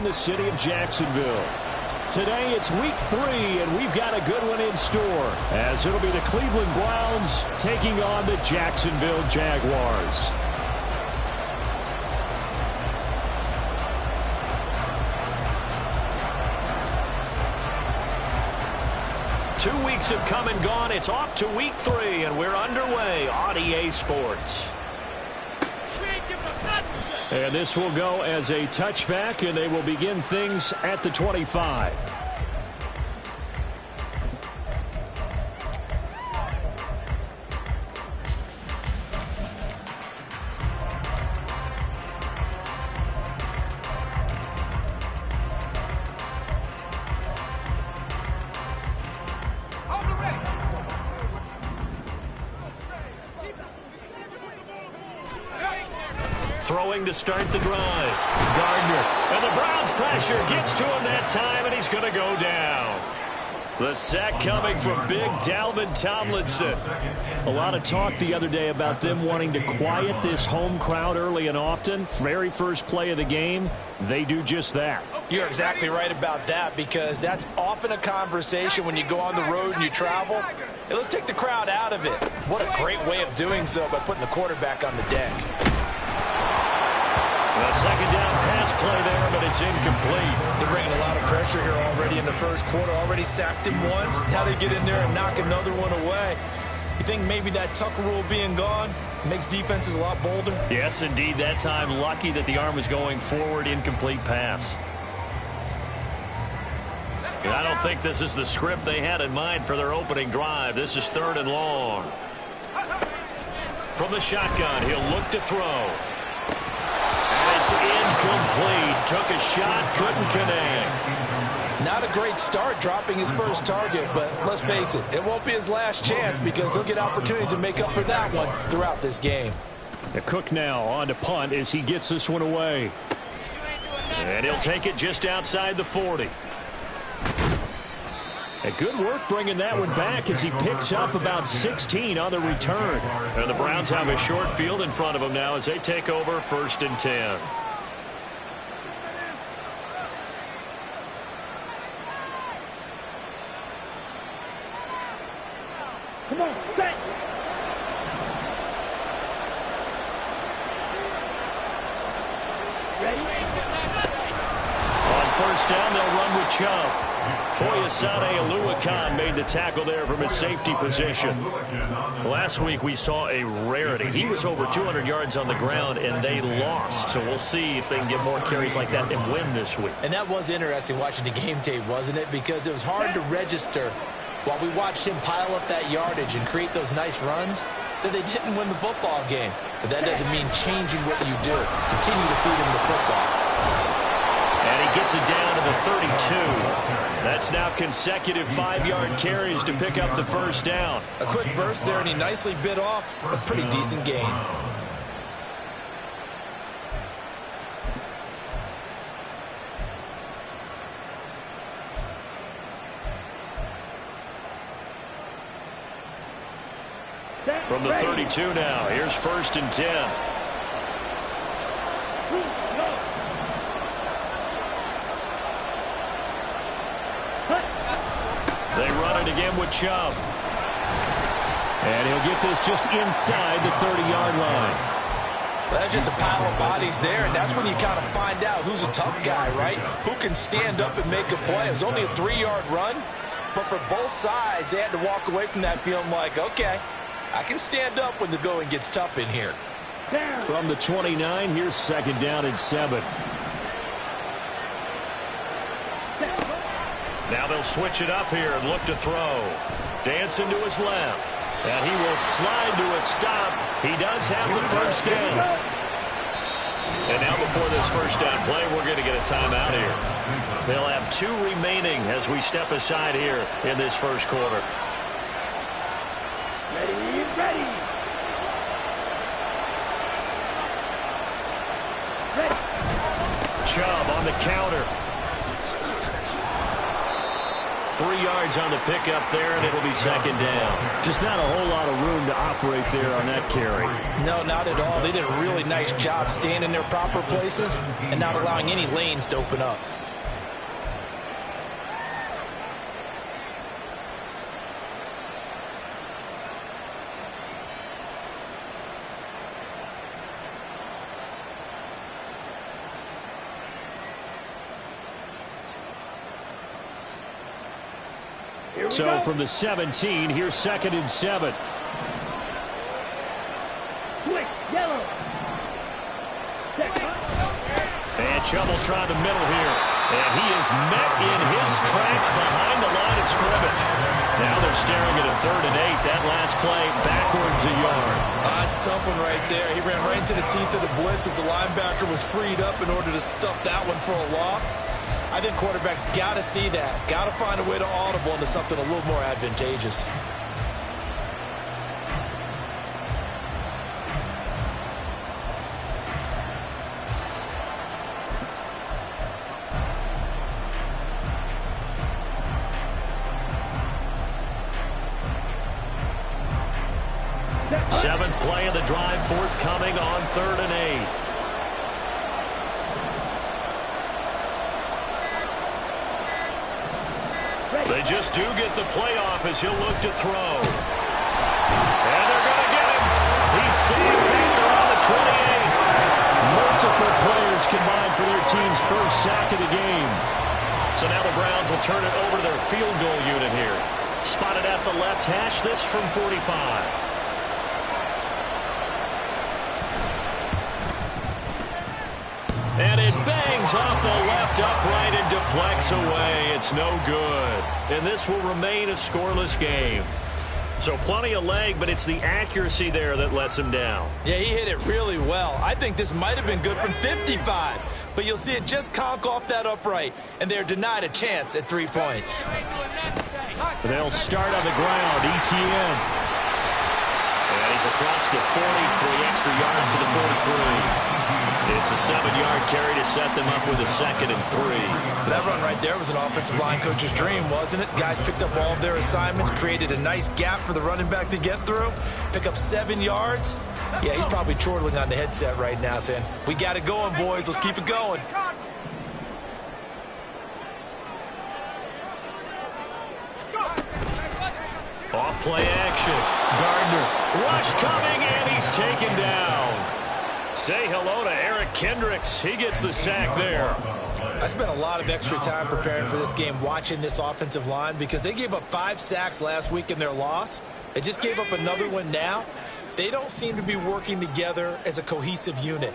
the city of Jacksonville. Today it's week 3, and we've got a good one in store, as it'll be the Cleveland Browns taking on the Jacksonville Jaguars. Two weeks have come and gone. It's off to week 3, and we're underway on EA Sports. And this will go as a touchback, and they will begin things at the 25. Throwing to start the drive. Gardner. And the Browns pressure gets to him that time, and he's going to go down. The sack coming from big Dalvin Tomlinson. A lot of talk the other day about them wanting to quiet this home crowd early and often. Very first play of the game, they do just that. You're exactly right about that, because that's often a conversation when you go on the road and you travel. Hey, let's take the crowd out of it. What a great way of doing so by putting the quarterback on the deck. A second down pass play there, but it's incomplete. They're bringing a lot of pressure here already in the first quarter. Already sacked him once. Now they get in there and knock another one away. You think maybe that Tucker rule being gone makes defenses a lot bolder? Yes, indeed. That time, lucky that the arm was going forward. Incomplete pass. And I don't think this is the script they had in mind for their opening drive. This is 3rd and long. From the shotgun, he'll look to throw. It's incomplete. Took a shot, couldn't connect. Not a great start dropping his first target, but let's face it, it won't be his last chance, because he'll get opportunities to make up for that one throughout this game. The Cook now on to punt as he gets this one away. And he'll take it just outside the 40. A good work bringing that one back as he picks up about 16 on the return. And the Browns have a short field in front of them now as they take over 1st and 10. Come on, set. Ready? On 1st down, they'll run with Chubb. Foyesade Oluwakan made the tackle there from his safety position. Last week we saw a rarity. He was over 200 yards on the ground, and they lost. So we'll see if they can get more carries like that and win this week. And that was interesting watching the game tape, wasn't it? Because it was hard to register while we watched him pile up that yardage and create those nice runs that they didn't win the football game. But that doesn't mean changing what you do. Continue to feed him the football. And he gets it down to the 32. That's now consecutive 5-yard carries to pick up the 1st down. A quick burst there, and he nicely bit off a pretty decent gain. From the 32 now, here's 1st and 10. They run it again with Chubb. And he'll get this just inside the 30-yard line. Well, that's just a pile of bodies there, and that's when you kind of find out who's a tough guy, right? Who can stand up and make a play. It was only a 3-yard run, but for both sides, they had to walk away from that feeling like, okay, I can stand up when the going gets tough in here. From the 29, here's 2nd down and 7. Now they'll switch it up here and look to throw. Dancing to his left. And he will slide to a stop. He does have the 1st down. And now before this 1st down play, we're going to get a timeout here. They'll have 2 remaining as we step aside here in this 1st quarter. Ready. Chubb on the counter. 3 yards on the pickup there, and it'll be 2nd down. Just not a whole lot of room to operate there on that carry. No, not at all. They did a really nice job staying in their proper places and not allowing any lanes to open up. So from the 17, here's 2nd and 7. Quick, yellow. And trouble trying the middle here. And he is met in his tracks behind the line of scrimmage. Now they're staring at a 3rd and 8. That last play backwards a yard. That's a tough one right there. He ran right into the teeth of the blitz as the linebacker was freed up in order to stuff that one for a loss. I think quarterbacks got to see that. Got to find a way to audible into something a little more advantageous. Seventh play of the drive forthcoming on 3rd and 8. They just do get the playoff as he'll look to throw. And they're going to get him. He's saved back around the 28. Multiple players combined for their team's first sack of the game. So now the Browns will turn it over to their field goal unit here. Spotted at the left hash, this from 45. And it bangs off the left upright and deflects away. It's no good. And this will remain a scoreless game. So plenty of leg, but it's the accuracy there that lets him down. Yeah, he hit it really well. I think this might have been good from 55. But you'll see it just conk off that upright. And they're denied a chance at 3 points. They'll start on the ground. ETN. And he's across the 40, 3 extra yards to the 43. It's a 7-yard carry to set them up with a 2nd and 3. That run right there was an offensive line coach's dream, wasn't it? Guys picked up all of their assignments, created a nice gap for the running back to get through, pick up 7 yards. Yeah, he's probably chortling on the headset right now saying, we got it going, boys. Let's keep it going. Off play action. Gardner. Rush coming, and he's taken down. Say hello to Eric Kendricks. He gets the sack there. I spent a lot of extra time preparing for this game, watching this offensive line, because they gave up 5 sacks last week in their loss. They just gave up another one now. They don't seem to be working together as a cohesive unit.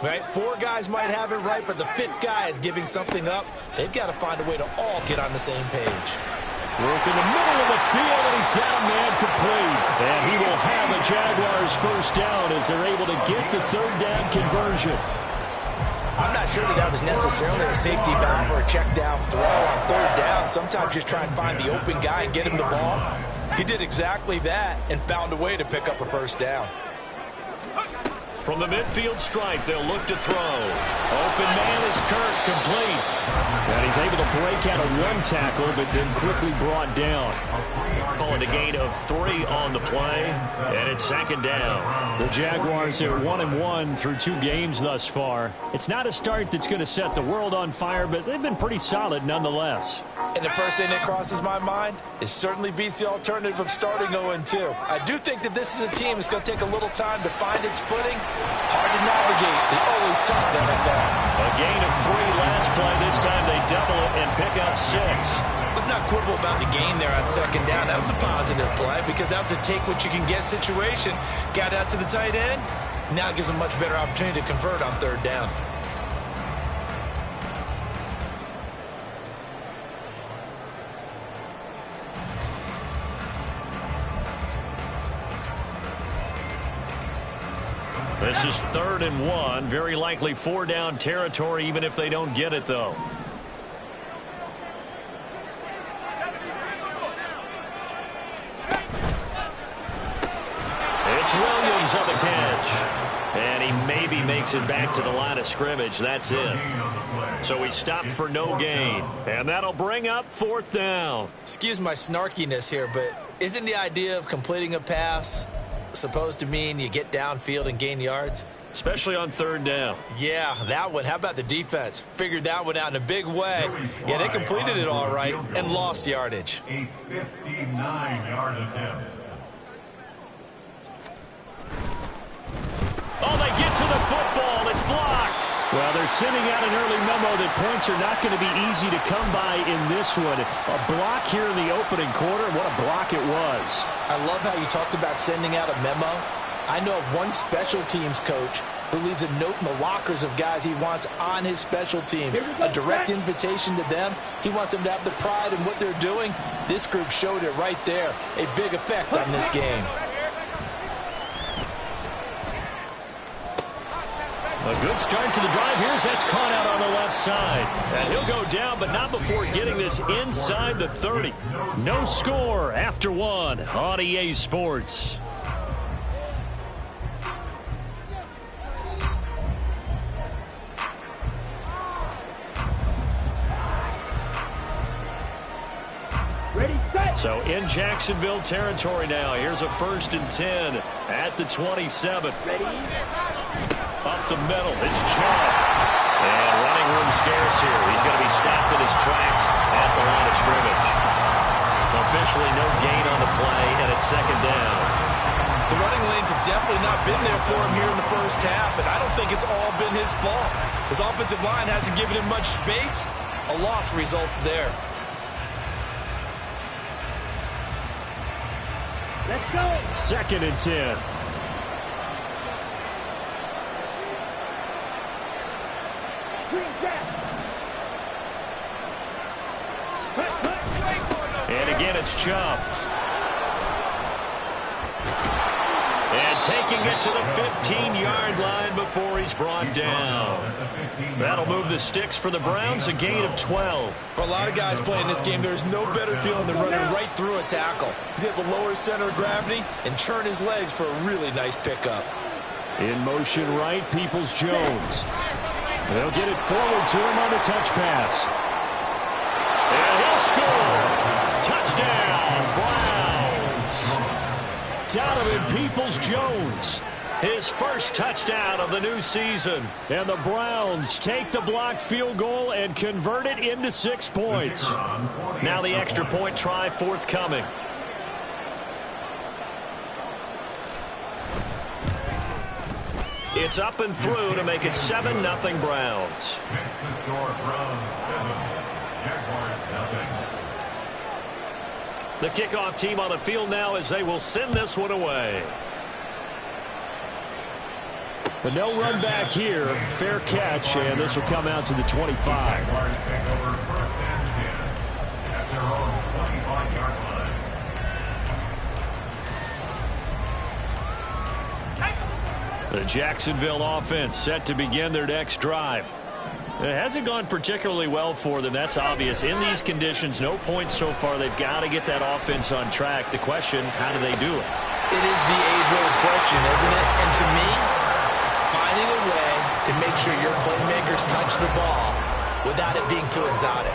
Right? 4 guys might have it right, but the 5th guy is giving something up. They've got to find a way to all get on the same page. Work in the middle of the field, and he's got a man complete. And he will have a Jaguars first down as they're able to get the 3rd down conversion. I'm not sure that was necessarily a safety valve or a check down throw on 3rd down. Sometimes just try and find the open guy and get him the ball. He did exactly that and found a way to pick up a first down. From the midfield stripe, they'll look to throw. Open man is Kirk, complete. And he's able to break out of 1 tackle, but then quickly brought down. Calling a gain of 3 on the play, and it's 2nd down. The Jaguars are 1-1 through 2 games thus far. It's not a start that's going to set the world on fire, but they've been pretty solid nonetheless. And the first thing that crosses my mind, it certainly beats the alternative of starting 0-2. I do think that this is a team that's going to take a little time to find its footing. Hard to navigate the always tough NFL. A gain of 3 last play. This time they double it and pick up 6. Let's not quibble about the gain there on 2nd down. That was a positive play because that was a take-what-you-can-get situation. Got out to the tight end. Now it gives them a much better opportunity to convert on 3rd down. This is 3rd and 1. Very likely 4-down territory, even if they don't get it, though. It's Williams on the catch. And he maybe makes it back to the line of scrimmage. That's it. So he stopped for no gain. And that'll bring up 4th down. Excuse my snarkiness here, but isn't the idea of completing a pass supposed to mean you get downfield and gain yards? Especially on 3rd down. Yeah, that one. How about the defense? Figured that one out in a big way. Yeah, they completed it all right and lost yardage. A 59-yard attempt. Oh, they get to the football. It's blocked. Well, they're sending out an early memo that that points are not going to be easy to come by in this one. A block here in the opening quarter, and what a block it was. I love how you talked about sending out a memo. I know of one special teams coach who leaves a note in the lockers of guys he wants on his special teams. A direct invitation to them. He wants them to have the pride in what they're doing. This group showed it right there. A big effect on this game. A good start to the drive. Here's that's caught out on the left side. And he'll go down, but not before getting this inside the 30. No score after one on EA Sports. So in Jacksonville territory now. Here's a 1st and 10 at the 27. Up the middle. It's Chubb. And running room scarce here. He's going to be stopped in his tracks at the line of scrimmage. Officially no gain on the play, and it's 2nd down. The running lanes have definitely not been there for him here in the first half, and I don't think it's all been his fault. His offensive line hasn't given him much space. A loss results there. Let's go. 2nd and 10. And again, it's Chubb. And taking it to the 15-yard line before he's brought down. That'll move the sticks for the Browns, a gain of 12. For a lot of guys playing this game, there's no better feeling than running right through a tackle. He's able to lower his center of gravity and churn his legs for a really nice pickup. In motion right, Peoples-Jones. They'll get it forward to him on the touch pass. And he'll score. Touchdown, Browns. Donovan Peoples-Jones. His first touchdown of the new season. And the Browns take the blocked field goal and convert it into 6 points. Now the extra point try forthcoming. It's up and through to make it 7-0 Browns. Makes the score Browns 7, Jaguars 0. The kickoff team on the field now as they will send this one away. But no run back here. Fair catch, and this will come out to the 25. Jaguars take over 1st and 10 at their own 25-yard line. The Jacksonville offense set to begin their next drive. It hasn't gone particularly well for them. That's obvious. In these conditions, no points so far. They've got to get that offense on track. The question, how do they do it? It is the age-old question, isn't it? And to me, finding a way to make sure your playmakers touch the ball without it being too exotic.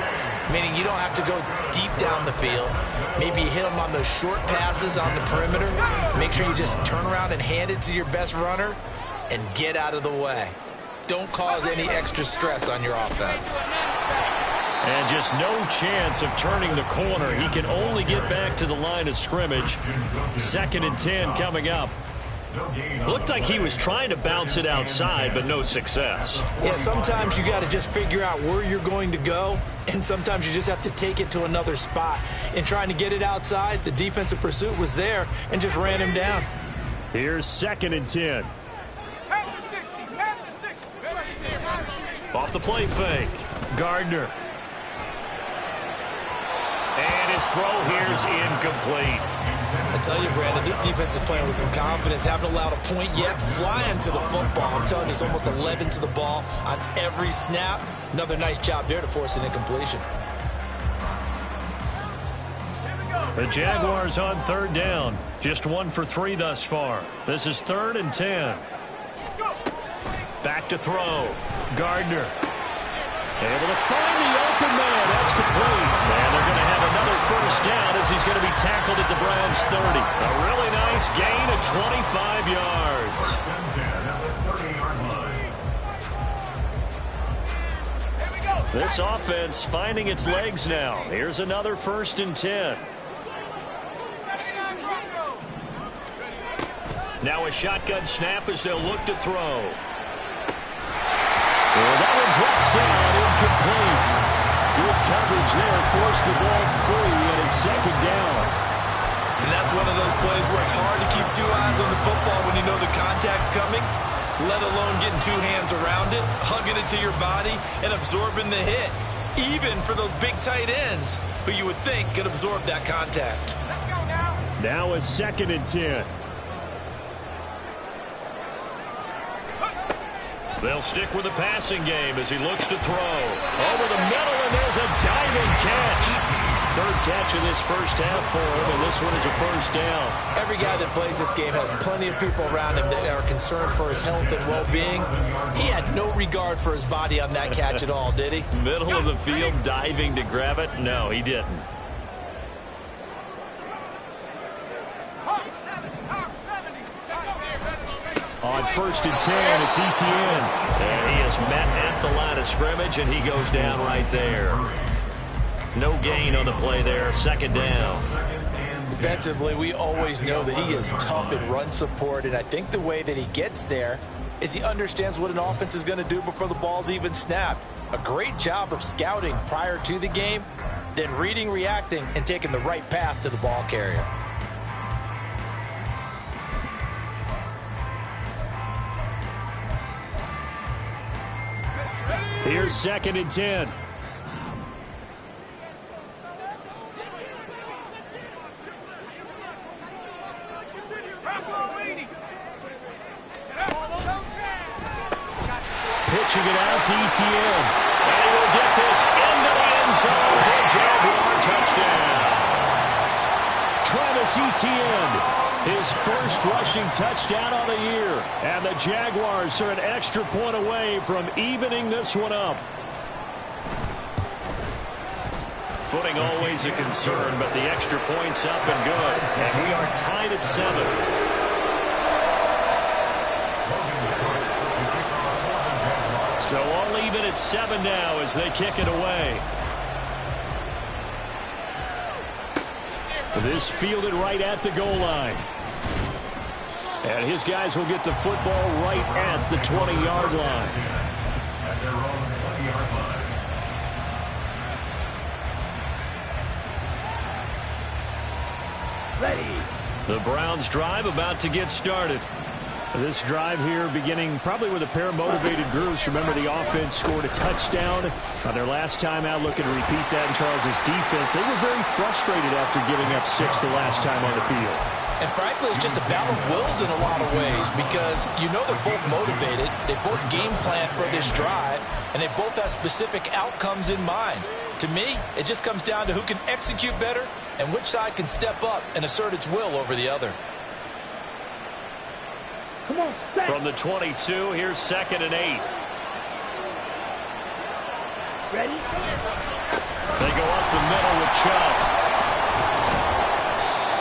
Meaning you don't have to go deep down the field. Maybe you hit them on those short passes on the perimeter. Make sure you just turn around and hand it to your best runner and get out of the way. Don't cause any extra stress on your offense. And just no chance of turning the corner. He can only get back to the line of scrimmage. 2nd and 10 coming up. Looked like he was trying to bounce it outside, but no success. Yeah, sometimes you got to just figure out where you're going to go, and sometimes you just have to take it to another spot. In trying to get it outside, the defensive pursuit was there and just ran him down. Here's 2nd and 10. Off the play fake. Gardner. And his throw here's incomplete. I tell you, Brandon, this defense is playing with some confidence. Haven't allowed a point yet. Flying to the football. I'm telling you, it's almost 11 to the ball on every snap. Another nice job there to force an incompletion. The Jaguars on 3rd down. Just 1 for 3 thus far. This is 3rd and 10. Back to throw. Gardner. Able to find the open man. That's complete. And they're going to have another 1st down as he's going to be tackled at the Browns 30. A really nice gain of 25 yards. 1st and 10 at the 30-yard line. This offense finding its legs now. Here's another 1st and 10. Now a shotgun snap as they'll look to throw. Well, that one drops down force the ball free, and it's second down. And that's one of those plays where it's hard to keep two eyes on the football when you know the contact's coming, let alone getting two hands around it, hugging it to your body, and absorbing the hit, even for those big tight ends who you would think could absorb that contact. Let's go now. Now a 2nd and 10. They'll stick with the passing game as he looks to throw. Over the middle, and there's a diving catch. 3rd catch of this first half for him, and this one is a first down. Every guy that plays this game has plenty of people around him that are concerned for his health and well-being. He had no regard for his body on that catch at all, did he? Middle of the field, diving to grab it? No, he didn't. On 1st and 10, it's Etienne. And he is met at the line of scrimmage, and he goes down right there. No gain on the play there. 2nd down. Defensively, we always know that he is tough in run support, and I think the way that he gets there is he understands what an offense is going to do before the ball's even snapped. A great job of scouting prior to the game, then reading, reacting, and taking the right path to the ball carrier. Here's 2nd and 10. Pitching it out to Etienne. And he will get this into the end zone for a Jaguar touchdown. Travis Etienne, his first rushing touchdown of the year. And the Jaguars are an extra point away from evening this one up. Footing always a concern, but the extra point's up and good. And we are tied at 7. So all even at 7 now as they kick it away. This fielded right at the goal line. And his guys will get the football right at the 20-yard line. At their own 20-yard line. Ready. The Browns drive about to get started. This drive here beginning probably with a pair of motivated groups. Remember, the offense scored a touchdown on their last time out, looking to repeat that in Charles's defense. They were very frustrated after giving up 6 the last time on the field. And frankly, it's just a battle of wills in a lot of ways because you know they're both motivated, they both game plan for this drive, and they both have specific outcomes in mind. To me, it just comes down to who can execute better and which side can step up and assert its will over the other. Come on, set. From the 22, here's 2nd and 8. Ready? They go up the middle with Chubb.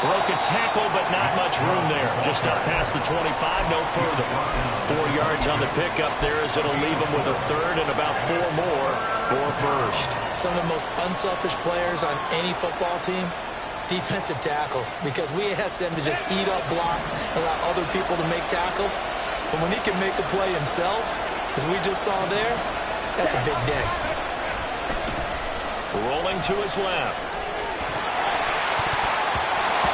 Broke a tackle, but not much room there. Just up past the 25, no further. 4 yards on the pickup there as it'll leave them with a 3rd and about 4 more for first. Some of the most unselfish players on any football team, defensive tackles, because we ask them to just eat up blocks, allow other people to make tackles. But when he can make a play himself, as we just saw there, that's a big day. Rolling to his left.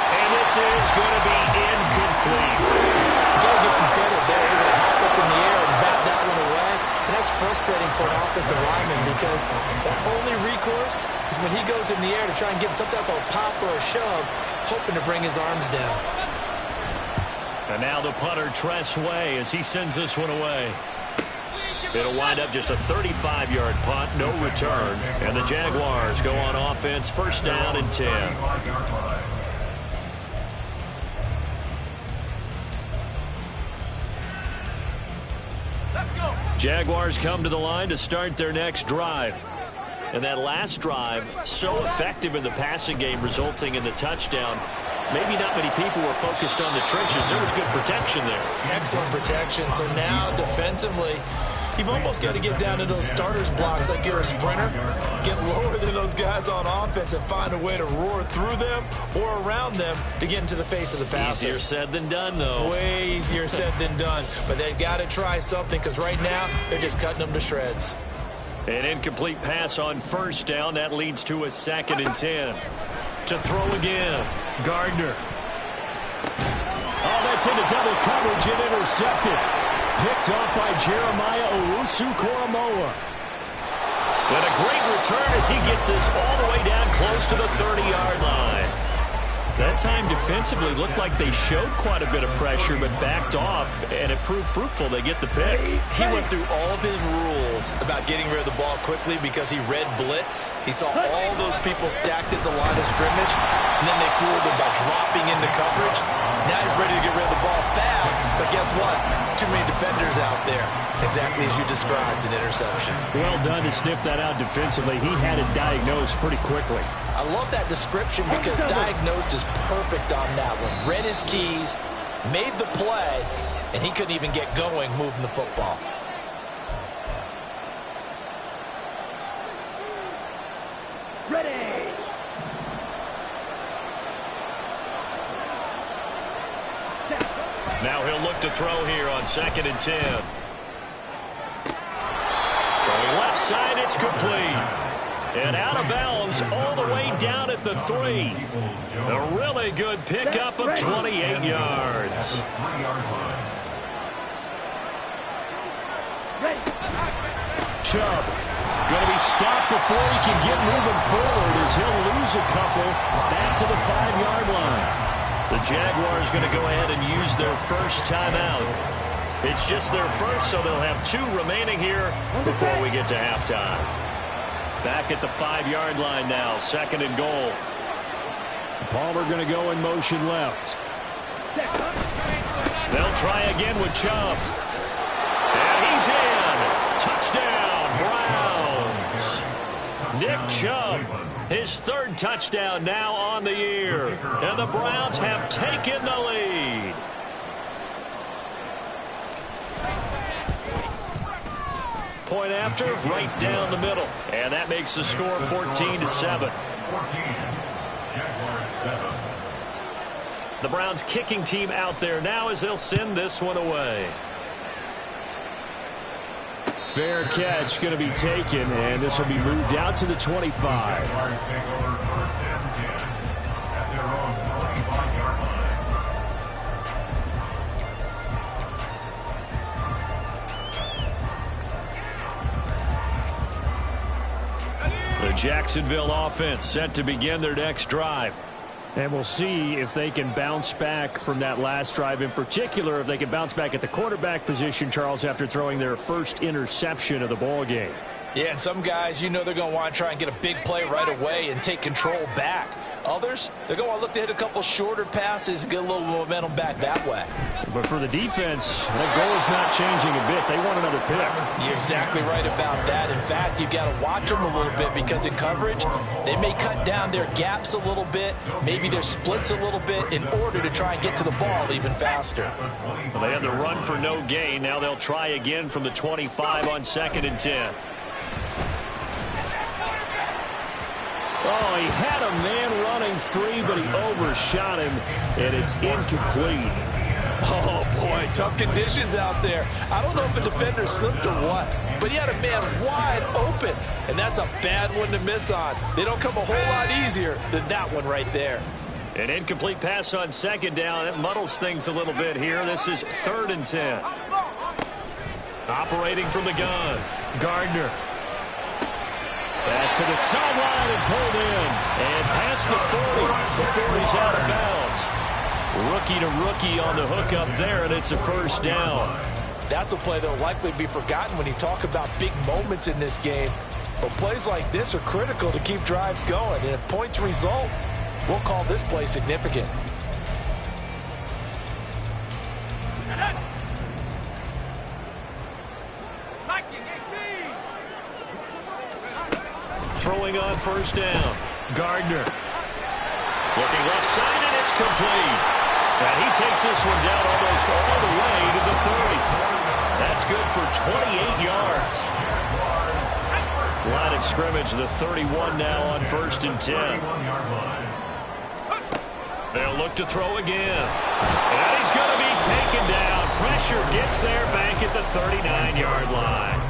And this is going to be incomplete. You got to give some credit there. Able to hop up in the air and bat that one away. And that's frustrating for an offensive lineman because the only recourse is when he goes in the air to try and give some type of a pop or a shove, hoping to bring his arms down. And now the punter, Tress Way, as he sends this one away. It'll wind up just a 35-yard punt, no return. And the Jaguars go on offense, 1st down and 10. Jaguars come to the line to start their next drive. And that last drive, so effective in the passing game, resulting in the touchdown. Maybe not many people were focused on the trenches. There was good protection there. Excellent protection. So now, defensively, you've almost got to get down to those starters blocks like you're a sprinter. Get lower than those guys on offense and find a way to roar through them or around them to get into the face of the passer. Easier said than done, though. Way easier said than done. But they've got to try something because right now they're just cutting them to shreds. An incomplete pass on first down. That leads to a 2nd and 10. To throw again. Gardner. Oh, that's into double coverage and intercepted. Picked off by Jeremiah Owusu-Koramoah. And a great return as he gets this all the way down close to the 30-yard line. That time defensively looked like they showed quite a bit of pressure but backed off, and it proved fruitful. They get the pick. He went through all of his rules about getting rid of the ball quickly because he read blitz. He saw all those people stacked at the line of scrimmage, and then they fooled him by dropping into coverage. Now he's ready to get rid of the ball fast, but guess what? Too many defenders out there. Exactly as you described, an interception. Well done to sniff that out defensively. He had it diagnosed pretty quickly. I love that description because diagnosed is perfect on that one. Read his keys, made the play, and he couldn't even get going moving the football. Ready. Now he'll look to throw here on 2nd and 10. Throwing left side, it's complete. And out of bounds all the way down at the 3. A really good pickup of 28 yards. Chubb going to be stopped before he can get moving forward as he'll lose a couple back to the 5-yard line. The Jaguars going to go ahead and use their first timeout. It's just their first, so they'll have 2 remaining here before we get to halftime. Back at the 5-yard line now, 2nd and goal. Palmer going to go in motion left. They'll try again with Chubb. And he's in. Touchdown, Browns. Nick Chubb, his 3rd touchdown now on the year. And the Browns have taken the lead. Point after, right down the middle. And that makes the score 14-7. The Browns kicking team out there now as they'll send this one away. Fair catch going to be taken, and this will be moved out to the 25. The Jacksonville offense set to begin their next drive. And we'll see if they can bounce back from that last drive, in particular if they can bounce back at the quarterback position, Charles, after throwing their first interception of the ball game. Yeah, and some guys, you know they're going to want to try and get a big play right away and take control back. Others, they're going to want to look to hit a couple shorter passes, get a little momentum back that way. But for the defense, that goal is not changing a bit. They want another pick. You're exactly right about that. In fact, you've got to watch them a little bit because in coverage, they may cut down their gaps a little bit, maybe their splits a little bit in order to try and get to the ball even faster. Well, they had the run for no gain. Now they'll try again from the 25 on 2nd and 10. Oh, he had a man running free, but he overshot him, and it's incomplete. Oh, boy, tough conditions out there. I don't know if a defender slipped or what, but he had a man wide open, and that's a bad one to miss on. They don't come a whole lot easier than that one right there. An incomplete pass on 2nd down. It muddles things a little bit here. This is 3rd and 10. Operating from the gun, Gardner. Pass to the sideline and pulled in. And past the 40 before he's out of bounds. Rookie to rookie on the hookup there, and it's a 1st down. That's a play that will likely be forgotten when you talk about big moments in this game. But plays like this are critical to keep drives going. And if points result, we'll call this play significant. Throwing on 1st down. Gardner. Looking left side, and it's complete. And he takes this one down almost all the way to the 30. That's good for 28 yards. Line of scrimmage, the 31 now on 1st and 10. They'll look to throw again. And he's going to be taken down. Pressure gets there back at the 39-yard line.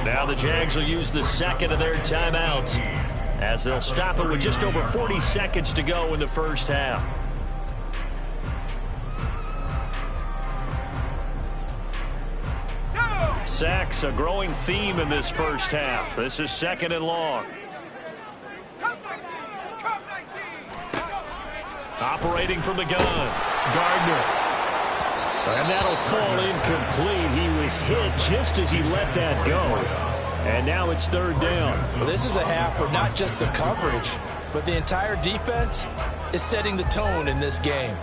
Now the Jags will use the second of their timeouts as they'll stop it with just over 40 seconds to go in the first half. Sacks, a growing theme in this first half. This is second and long. Operating from the gun, Gardner. And that'll fall incomplete. He was hit just as he let that go. And now it's third down. Well, this is a half where not just the coverage, but the entire defense is setting the tone in this game.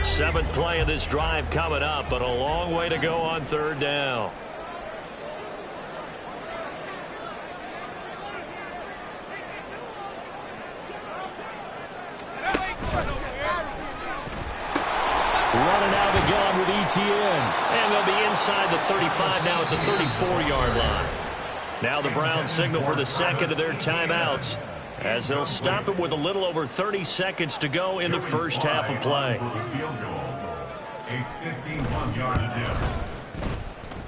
Seventh play of this drive coming up, but a long way to go on third down. Running out of the gun with ETN. And they'll be inside the 35 now at the 34-yard line. Now the Browns signal for the second of their timeouts as they'll stop it with a little over 30 seconds to go in the first half of play.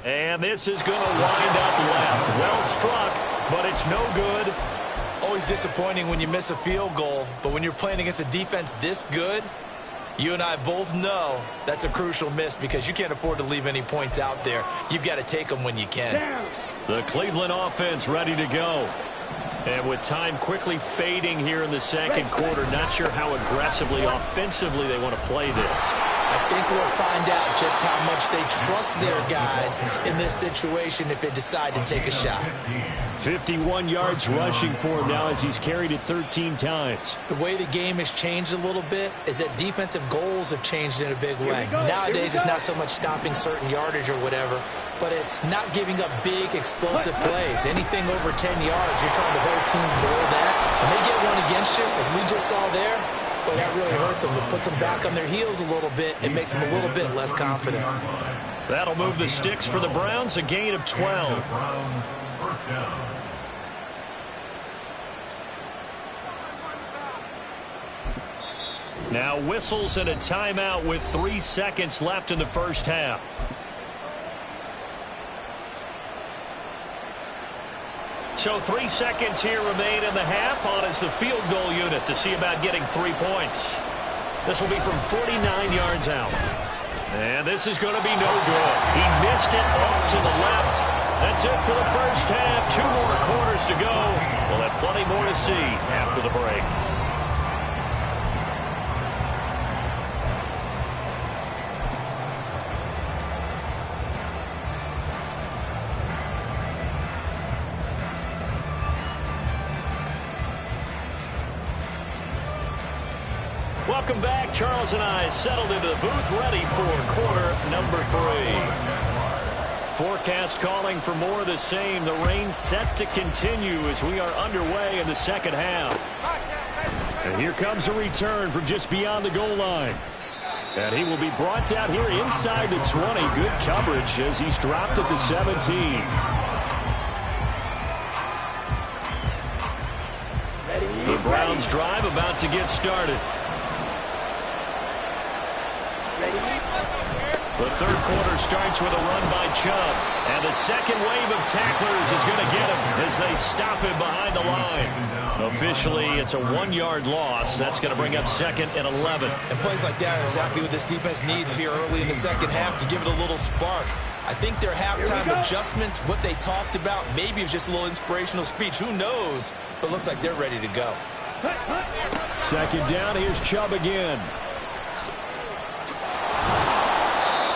And this is going to wind up left. Well struck, but it's no good. Always disappointing when you miss a field goal, but when you're playing against a defense this good, you and I both know that's a crucial miss because you can't afford to leave any points out there. You've got to take them when you can. The Cleveland offense ready to go. And with time quickly fading here in the second quarter, not sure how aggressively, offensively they want to play this. I think we'll find out just how much they trust their guys in this situation if they decide to take a shot. 51 yards rushing for him now as he's carried it 13 times. The way the game has changed a little bit is that defensive goals have changed in a big way. Nowadays, it's not so much stopping certain yardage or whatever, but it's not giving up big, explosive plays. Anything over 10 yards, you're trying to hold teams below that. And they get one against you, as we just saw there, but that really hurts them. It puts them back on their heels a little bit. It makes them a little bit less confident. That'll move the sticks for the Browns, a gain of 12. First down. Now whistles and a timeout with 3 seconds left in the first half. So 3 seconds here remain in the half on as the field goal unit to see about getting 3 points. This will be from 49 yards out. And this is going to be no good. He missed it off to the left. That's it for the first half. 2 more quarters to go. We'll have plenty more to see after the break. Welcome back. Charles and I settled into the booth ready for quarter number 3. Forecast calling for more of the same. The rain set to continue as we are underway in the second half. And here comes a return from just beyond the goal line. And he will be brought down here inside the 20. Good coverage as he's dropped at the 17. The Browns drive about to get started. The third quarter starts with a run by Chubb. And the second wave of tacklers is going to get him as they stop him behind the line. Officially, it's a 1-yard loss. That's going to bring up second and 11. And plays like that are exactly what this defense needs here early in the second half to give it a little spark. I think their halftime adjustments, what they talked about, maybe it was just a little inspirational speech. Who knows? But looks like they're ready to go. Second down, here's Chubb again.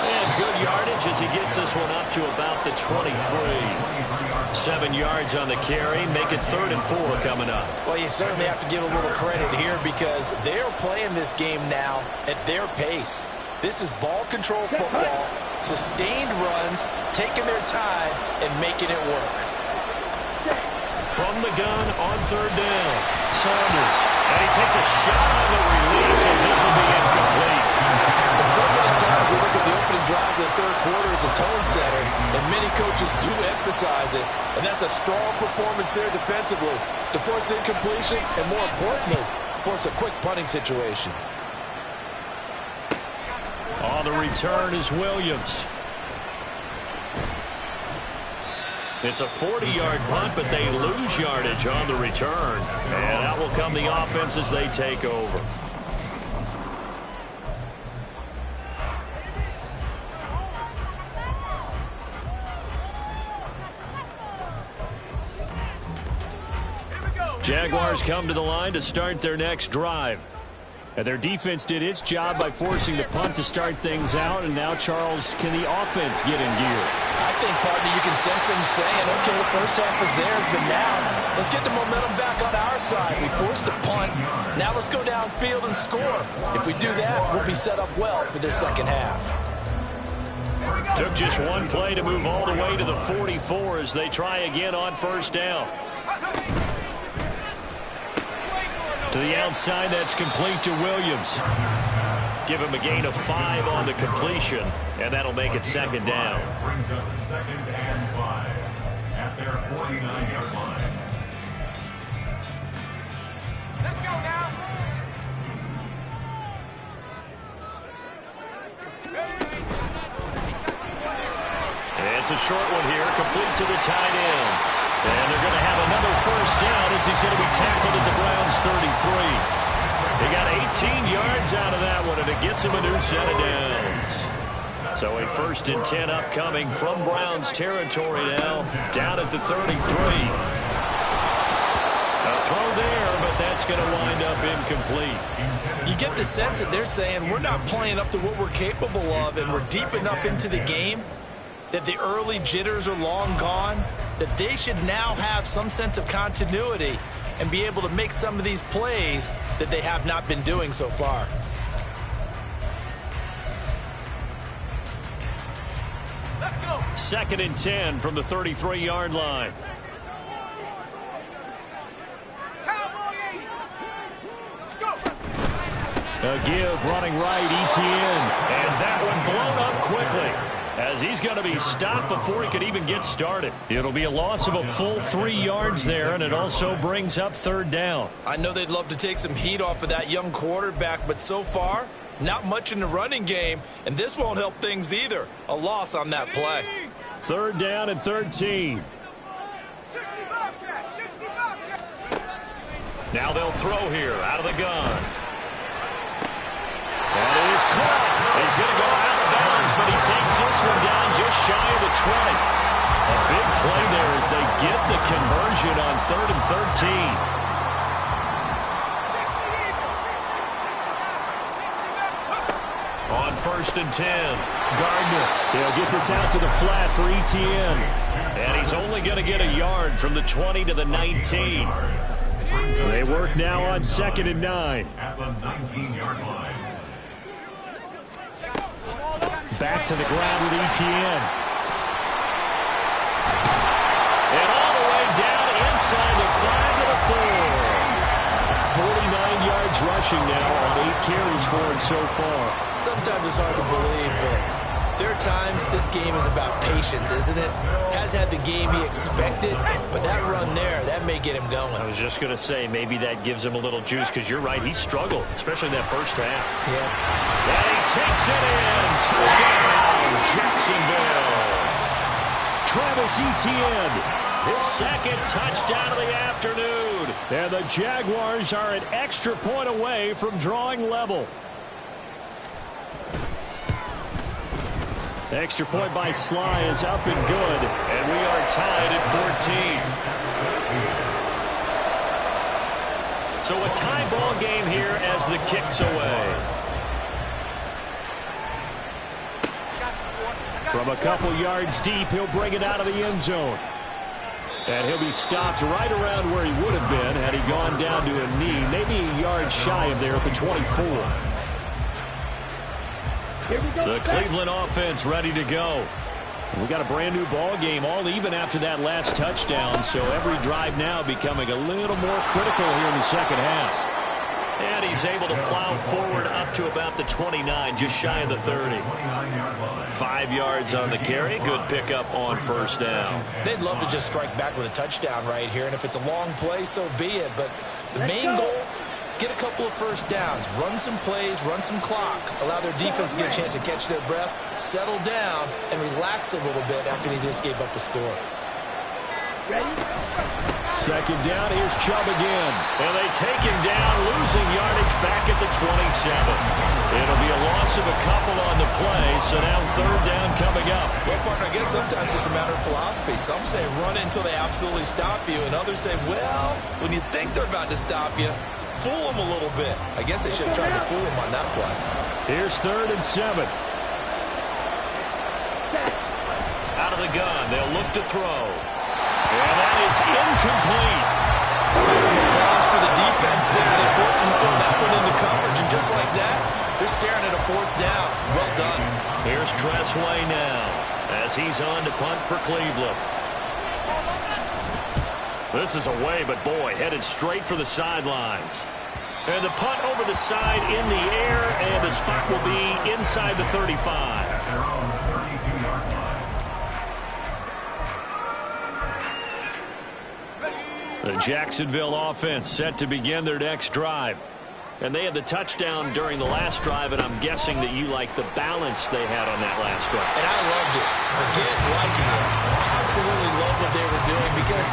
And good yardage as he gets this one up to about the 23. 7 yards on the carry. Make it 3rd and 4 coming up. Well, you certainly have to give a little credit here because they're playing this game now at their pace. This is ball control football, sustained runs, taking their time, and making it work. From the gun on 3rd down, Saunders. And he takes a shot on the release as this will be incomplete. And so many times we look at the opening drive of the third quarter as a tone setter, and many coaches do emphasize it. And that's a strong performance there defensively to force incompletion and, more importantly, force a quick punting situation. On the return is Williams. It's a 40-yard punt, but they lose yardage on the return. And out will come the offense as they take over. Jaguars come to the line to start their next drive. And their defense did its job by forcing the punt to start things out. And now, Charles, can the offense get in gear? I think, partner, you can sense them saying, okay, the first half was theirs, but now let's get the momentum back on our side. We forced a punt. Now let's go downfield and score. If we do that, we'll be set up well for this second half. Took just one play to move all the way to the 44 as they try again on first down. To the outside, that's complete to Williams. Give him a gain of 5 on the completion, and that'll make it second down. Brings up 2nd and 5 at their 49-yard line. Let's go now. It's a short one here, complete to the tight end. And they're going to have another first down as he's going to be tackled at the Browns' 33. They got 18 yards out of that one, and it gets him a new set of downs. So a 1st and 10 upcoming from Browns territory now, down at the 33. A throw there, but that's going to wind up incomplete. You get the sense that they're saying we're not playing up to what we're capable of, and we're deep enough into the game that the early jitters are long gone, that they should now have some sense of continuity and be able to make some of these plays that they have not been doing so far. Let's go. 2nd and 10 from the 33-yard line. Cowboy 80. Let's go. A give running right, Etienne. And that one blown up quickly, as he's going to be stopped before he could even get started. It'll be a loss of a full 3 yards there, and it also brings up 3rd down. I know they'd love to take some heat off of that young quarterback, but so far, not much in the running game, and this won't help things either. A loss on that play. 3rd down and 13. 65 catch. 65 catch. Now they'll throw here out of the gun. And it is caught. He's going to go out of bounds, but he takes this one down just shy of the 20. A big play there as they get the conversion on 3rd and 13. On 1st and 10, Gardner. He'll get this out to the flat for Etienne. And he's only going to get a yard from the 20 to the 19. They work now on 2nd and 9. At the 19-yard line. Back to the ground with Etienne. And all the way down inside the 5 to the 4. 49 yards rushing now on 8 carries for him so far. Sometimes it's hard to believe, but there are times this game is about patience, isn't it? Has had the game he expected, but that run there, that may get him going. I was just going to say, maybe that gives him a little juice, because you're right, he struggled, especially in that first half. Yeah. And he takes it in. Touchdown, Jacksonville. Travis Etienne, his 2nd touchdown of the afternoon. And the Jaguars are an extra point away from drawing level. Extra point by Sly is up and good, and we are tied at 14. So a tie ball game here as the kick's away. From a couple yards deep, he'll bring it out of the end zone. And he'll be stopped right around where he would have been had he gone down to a knee, maybe a yard shy of there at the 24. The Cleveland offense ready to go. We got a brand new ball game, all even after that last touchdown, so every drive now becoming a little more critical here in the second half. And he's able to plow forward up to about the 29, just shy of the 30. 5 yards on the carry. Good pickup on first down. They'd love to just strike back with a touchdown right here, and if it's a long play, so be it. But the main goal, get a couple of first downs, run some plays, run some clock, allow their defense to get a chance to catch their breath, settle down, and relax a little bit after they just gave up a score. Second down, here's Chubb again. And they take him down, losing yardage back at the 27. It'll be a loss of a couple on the play, so now third down coming up. Well, partner, I guess sometimes it's just a matter of philosophy. Some say run it until they absolutely stop you, and others say, well, when you think they're about to stop you, fool them a little bit. I guess they should have tried to fool them on that play. Here's 3rd and 7. Out of the gun, they'll look to throw. And that is incomplete. Some applause for the defense there. They forced him to throw that one into coverage, and just like that, they're staring at a 4th down. Well done. Here's Tressway now as he's on to punt for Cleveland. This is away, but boy, headed straight for the sidelines. And the punt over the side in the air, and the spot will be inside the 35. At their own 32-yard line. The Jacksonville offense set to begin their next drive. And they had the touchdown during the last drive, and I'm guessing that you like the balance they had on that last drive. And I loved it. Forget liking it. Absolutely love what they were doing, because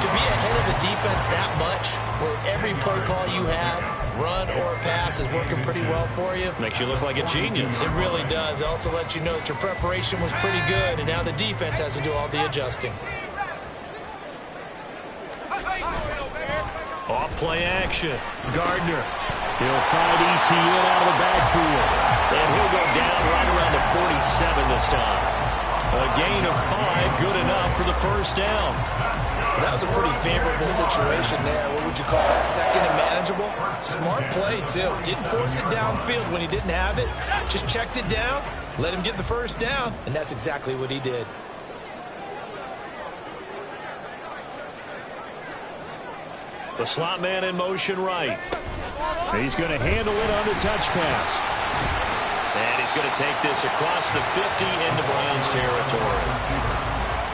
to be ahead of a defense that much, where every play call you have, run or pass, is working pretty well for you. Makes you look like a genius. It really does. It also lets you know that your preparation was pretty good, and now the defense has to do all the adjusting. Off play action. Gardner. He'll find ETN out of the backfield. And he'll go down right around the 47 this time. A gain of 5, good enough for the first down. That was a pretty favorable situation there. What would you call that? Second and manageable? Smart play, too. Didn't force it downfield when he didn't have it. Just checked it down, let him get the first down, and that's exactly what he did. The slot man in motion right. He's going to handle it on the touch pass. And he's going to take this across the 50 into Browns territory.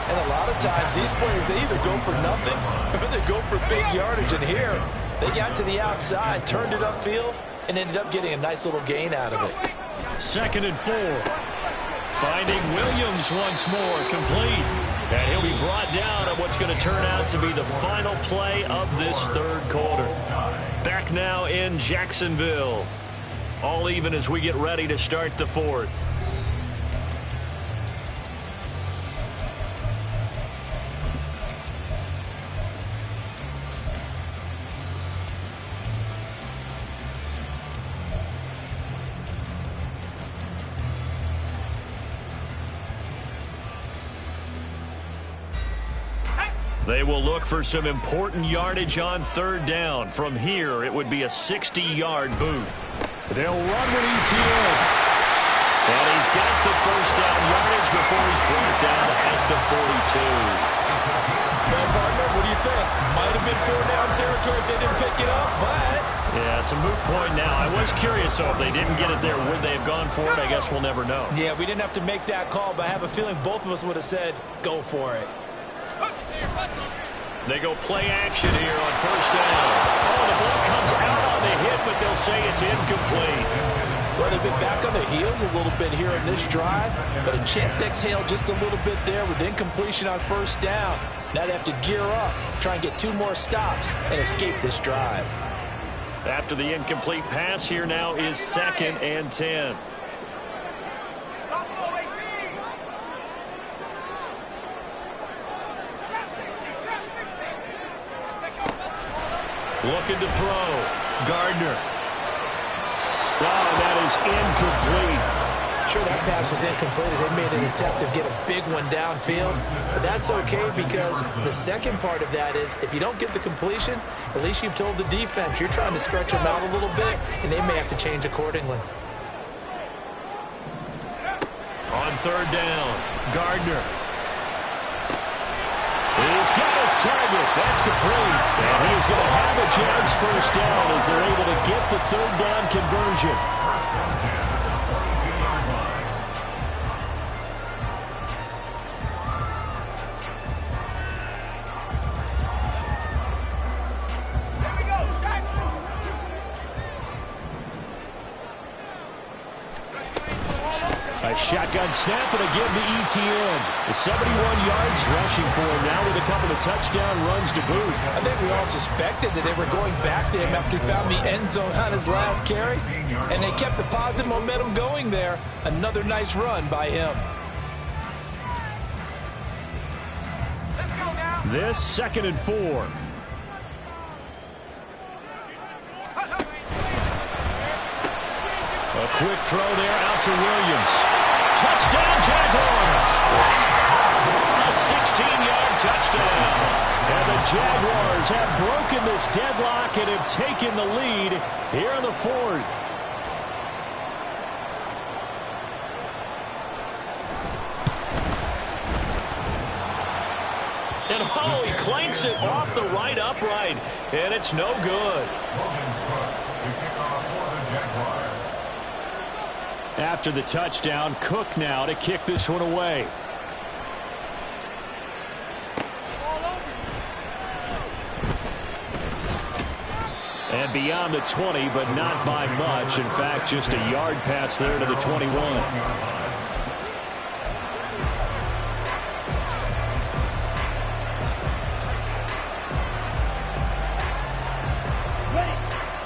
And a lot of times these plays, they either go for nothing or they go for big yardage. And here, they got to the outside, turned it upfield, and ended up getting a nice little gain out of it. 2nd and 4. Finding Williams once more, complete. And he'll be brought down on what's going to turn out to be the final play of this third quarter. Back now in Jacksonville. All even as we get ready to start the fourth. They will look for some important yardage on third down. From here, it would be a 60-yard boot. They'll run with ETN. And he's got the first down yardage before he's brought down at the 42. Well, partner, what do you think? Might have been 4-down territory if they didn't pick it up, but... Yeah, it's a moot point now. I was curious, so if they didn't get it there, would they have gone for it? I guess we'll never know. Yeah, we didn't have to make that call, but I have a feeling both of us would have said, go for it. They go play action here on first down. Oh, the ball comes out on the hit, but they'll say it's incomplete. Well, they've been back on their heels a little bit here in this drive, but a chance to exhale just a little bit there with incompletion on first down. Now they have to gear up, try and get 2 more stops, and escape this drive. After the incomplete pass, here now is 2nd and 10. Looking to throw. Gardner. Oh, that is incomplete. Sure, that pass was incomplete as they made an attempt to get a big one downfield. But that's okay, because the second part of that is if you don't get the completion, at least you've told the defense you're trying to stretch them out a little bit, and they may have to change accordingly. On third down, Gardner. He's got his target. That's complete. And he's going to have a Jags first down as they're able to get the third down conversion. A Shotgun snap and a give to ETN. The 71 yards rushing for him now with a couple of touchdown runs to boot. I think we all suspected that they were going back to him after he found the end zone on his last carry, and they kept the positive momentum going there. Another nice run by him. Let's go now. This 2nd and 4. A quick throw there out to Williams. Touchdown, Jaguars! A 16-yard touchdown. And the Jaguars have broken this deadlock and have taken the lead here in the 4th. And he clanks it off the right upright, and it's no good. After the touchdown, Cook now to kick this one away. And beyond the 20, but not by much. In fact, just a yard pass there to the 21.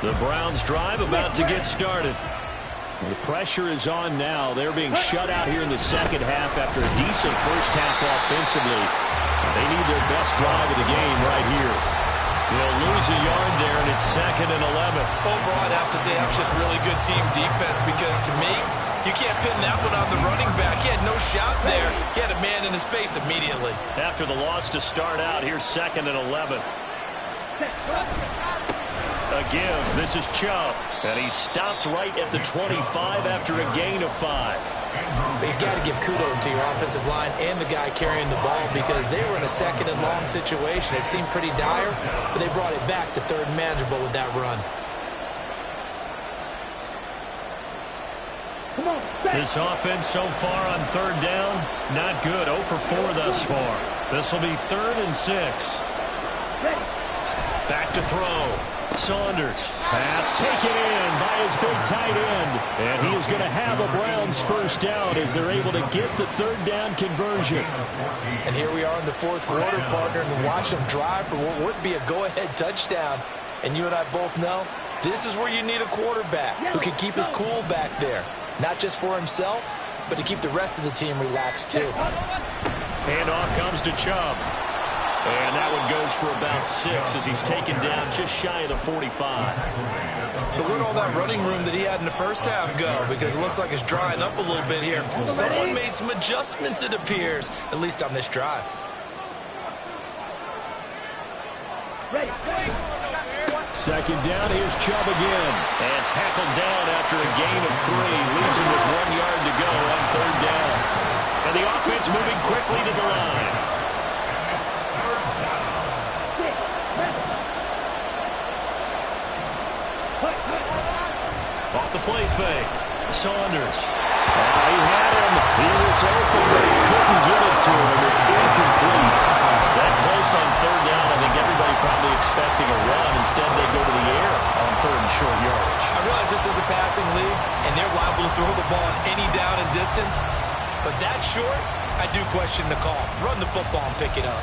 The Browns drive about to get started. The pressure is on now. They're being shut out here in the second half after a decent first half offensively. They need their best drive of the game right here. They'll lose a yard there, and it's 2nd and 11. Overall, I'd have to say that was just really good team defense because, to me, you can't pin that one on the running back. He had no shot there. He had a man in his face immediately. After the loss to start out, here's 2nd and 11. A give. This is Chubb. And he stopped right at the 25 after a gain of 5. But you got to give kudos to your offensive line and the guy carrying the ball because they were in a 2nd and long situation. It seemed pretty dire, but they brought it back to 3rd and manageable with that run. This offense so far on 3rd down, not good. 0 for 4 thus far. This will be 3rd and 6. Back to throw. Saunders. Pass taken in by his big tight end. And he is going to have a Browns first down as they're able to get the 3rd down conversion. And here we are in the 4th quarter, partner, and watch them drive for what would be a go-ahead touchdown. And you and I both know this is where you need a quarterback who can keep his cool back there. Not just for himself, but to keep the rest of the team relaxed too. Handoff comes to Chubb. And that one goes for about 6 as he's taken down just shy of the 45. So where'd all that running room that he had in the first half go? Because it looks like it's drying up a little bit here. Someone made some adjustments, it appears, at least on this drive. Second down, here's Chubb again. And tackled down after a gain of 3. Leaves him with 1 yard to go on 3rd down. And the offense moving quickly to the line. Off the play fake. Saunders. He had him. He was open, but he couldn't get it to him. It's incomplete. That close on 3rd down, I think everybody probably expecting a run. Instead, they go to the air on 3rd and short yardage. I realize this is a passing league, and they're liable to throw the ball on any down and distance. But that short, I do question the call. Run the football and pick it up.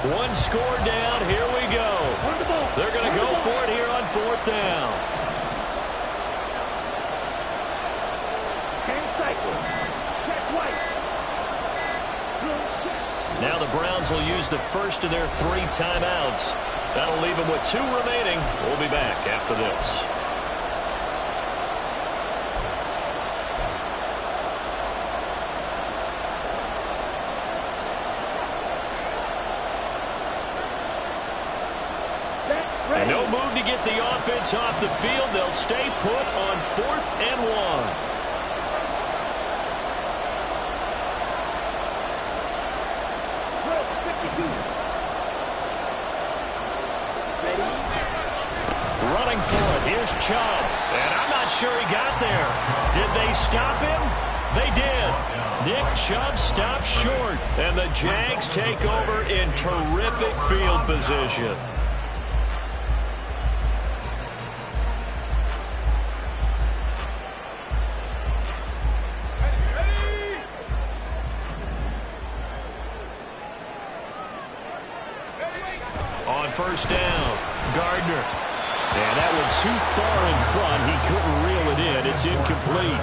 One score down. Here we go. They're going to go for it here on 4th down. Now the Browns will use the first of their 3 timeouts. That'll leave them with 2 remaining. We'll be back after this. And no move to get the offense off the field. They'll stay put on 4th and 1. Running for it. Here's Chubb. And I'm not sure he got there. Did they stop him? They did. Nick Chubb stopped short, and the Jags take over in terrific field position. On first down, Gardner. And that one too far in front. He couldn't reel it in. It's incomplete.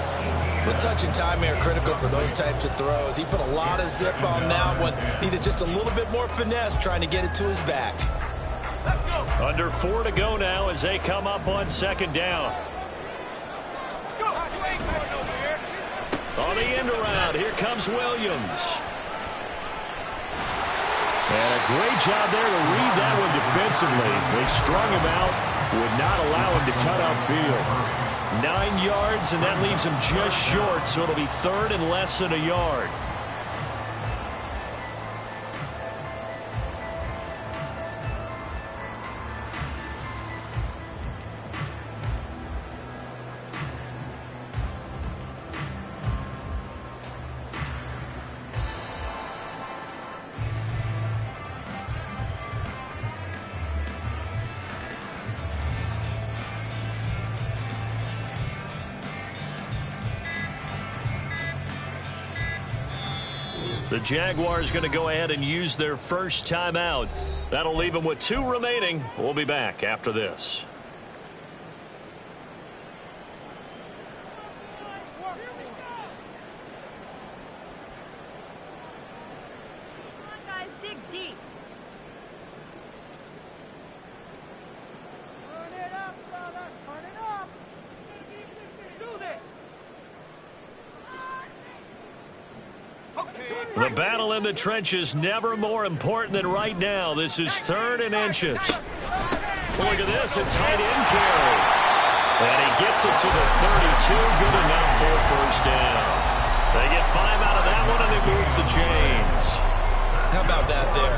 The touch and time are critical for those types of throws. He put a lot of zip on that one. Needed just a little bit more finesse trying to get it to his back. Let's go. Under 4 to go now as they come up on second down. Let's go. You ain't going over here. On the end around, here comes Williams. And a great job there to read that one defensively. They strung him out, would not allow him to cut upfield. 9 yards, and that leaves him just short, so it'll be third and less than a yard. The Jaguars going to go ahead and use their first timeout. That'll leave them with 2 remaining. We'll be back after this. Come on, guys, dig deep. Turn it up, brothers. Turn it up. Do this. The battle in the trenches never more important than right now. This is 3rd and inches. Look at this, a tight end carry. And he gets it to the 32, good enough for a first down. They get 5 out of that one, and it moves the chains. How about that there?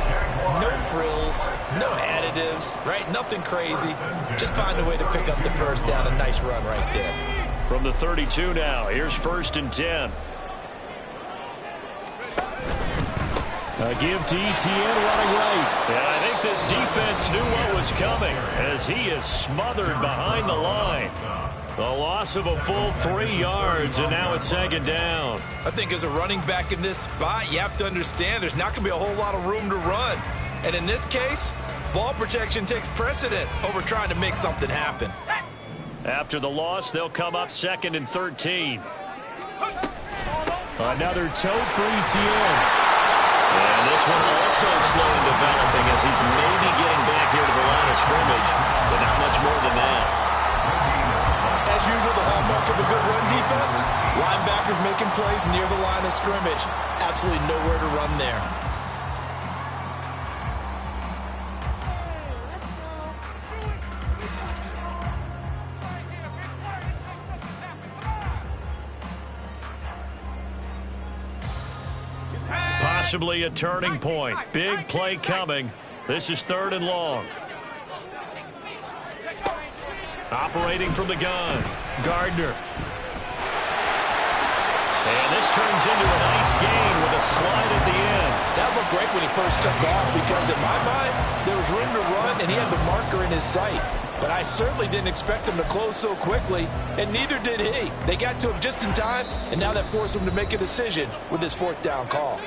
No frills, no additives, right? Nothing crazy. Just find a way to pick up the first down. A nice run right there. From the 32 now, here's 1st and 10. A give to Etienne running right. And I think this defense knew what was coming as he is smothered behind the line. The loss of a full 3 yards, and now it's 2nd down. I think as a running back in this spot, you have to understand there's not going to be a whole lot of room to run. And in this case, ball protection takes precedent over trying to make something happen. After the loss, they'll come up 2nd and 13. Another tote for Etienne. And this one also slow in developing as he's maybe getting back here to the line of scrimmage, but not much more than that. As usual, the hallmark of a good run defense, linebackers making plays near the line of scrimmage. Absolutely nowhere to run there. Possibly a turning point. Big play coming. This is 3rd and long. Operating from the gun, Gardner. And this turns into a nice gain with a slide at the end. That looked great when he first took off because in my mind, there was room to run and he had the marker in his sight. But I certainly didn't expect him to close so quickly, and neither did he. They got to him just in time, and now that forced him to make a decision with his 4th down call.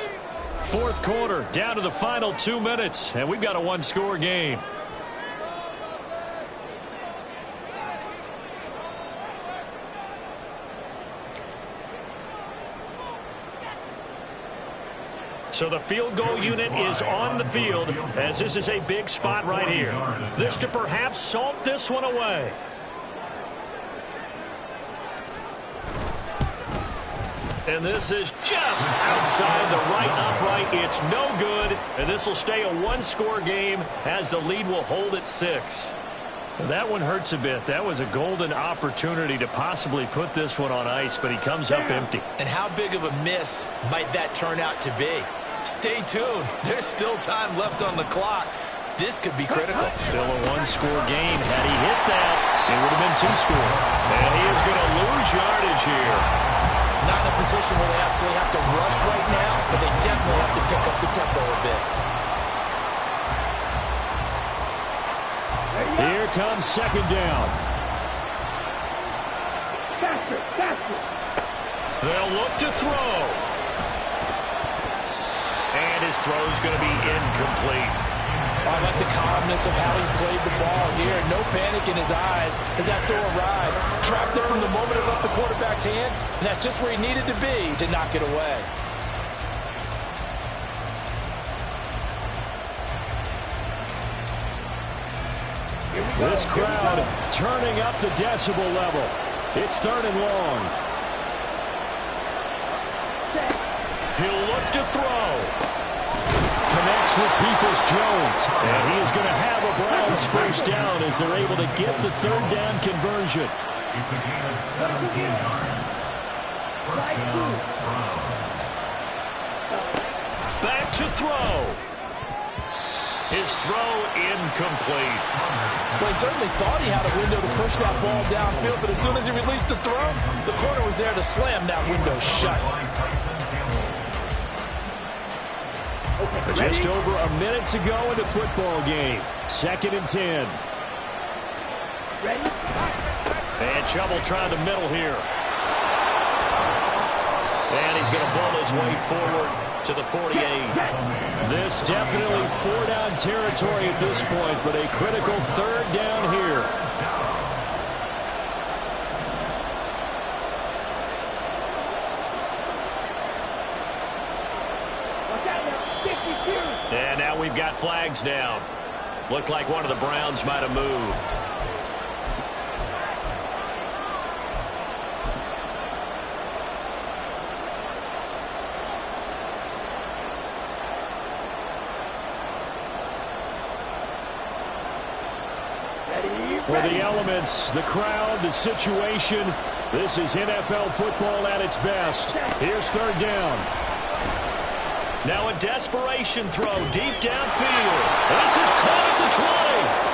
4th quarter, down to the final 2 minutes, and we've got a 1-score game. So the field goal unit is on the field as this is a big spot right here. This to perhaps salt this one away. And this is just outside the right upright. It's no good, and this will stay a 1-score game as the lead will hold at 6. That one hurts a bit. That was a golden opportunity to possibly put this one on ice, but he comes up empty. And how big of a miss might that turn out to be? Stay tuned. There's still time left on the clock. This could be critical. Still a 1-score game. Had he hit that, it would have been 2 scores. And he is going to lose yardage here. Not in a position where they absolutely have to rush right now, but they definitely have to pick up the tempo a bit. Here comes second down. Faster, faster. They'll look to throw. And his throw's going to be incomplete. I like the calmness of how he played the ball here. No panic in his eyes as that throw arrived. Trapped it from the moment it left the quarterback's hand, and that's just where he needed to be to knock it away. This crowd turning up the decibel level. It's third and long. He'll look to throw. Connects with Peoples-Jones. And he is going to have a Browns first down as they're able to get the third down conversion. It's a gain of 17 yards. First down, Browns. Back to throw. His throw incomplete. Well, he certainly thought he had a window to push that ball downfield, but as soon as he released the throw, the corner was there to slam that window shut. Just over a minute to go in the football game. 2nd and 10. Ready? And trouble trying to middle here. And he's going to bowl his way forward to the 48. This definitely 4-down territory at this point, but a critical third down here. And now we've got flags down. Looked like one of the Browns might have moved. For the elements, the crowd, the situation, this is NFL football at its best. Here's third down. Now a desperation throw deep downfield. This is caught at the 20.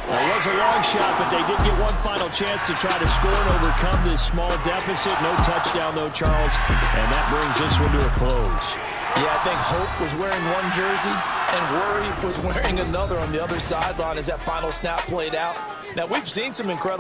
It was a long shot, but they did get one final chance to try to score and overcome this small deficit. No touchdown, though, Charles. And that brings this one to a close. Yeah, I think hope was wearing one jersey and worry was wearing another on the other sideline as that final snap played out. Now, we've seen some incredible